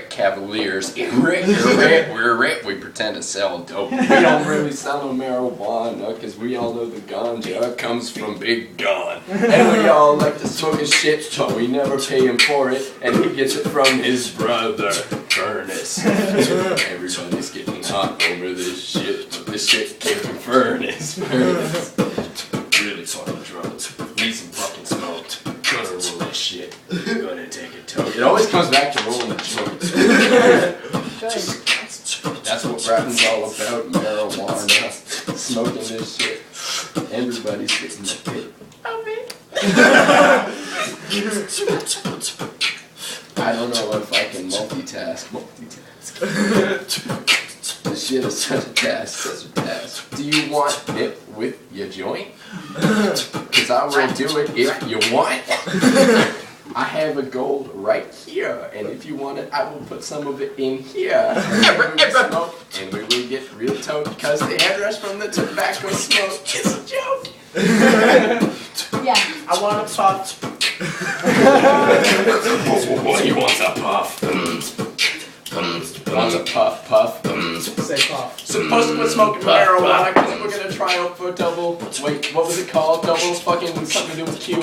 Cavaliers. We pretend to sell dope. We don't really sell no marijuana, cause we all know the ganja comes from Big Don. And we all like to smoke his shit, but we never pay him for it, and he gets it from his brother, Furnace. Everybody's getting hot over this shit, but this shit came from Furnace. Really fucking drugs. Need some fucking smoke. Gonna roll this shit. Gonna take a toke. It always comes back to rolling the joint. That's what rapping's all about. Marijuana. Smoking this shit. Everybody's getting the hit. I don't know if I can multitask. This shit is such a task. Do you want it with your joint? Cause I will do it if you want. I have a gold right here, and if you want it, I will put some of it in here. And we will smoke, and we will get real toke, cause the hairbrush from the tobacco smoke is a joke. Yeah. I want a puff. What you want a puff? Want a puff? Say puff. Supposed to quit smoking marijuana because we're gonna try out for double. Wait, what was it called? Double fucking something to do with Q.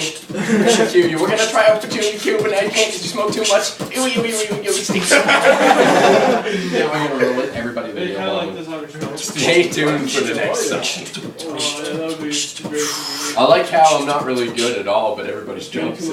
We're gonna try out for 2 and Q, but now you can't because you smoke too much. Ew, stinks. Yeah, we're gonna roll it. Everybody They video kind of like along. this other show. Stay tuned for the next song. Oh, yeah, that would be great. I like how I'm not really good at all, but everybody's jumps.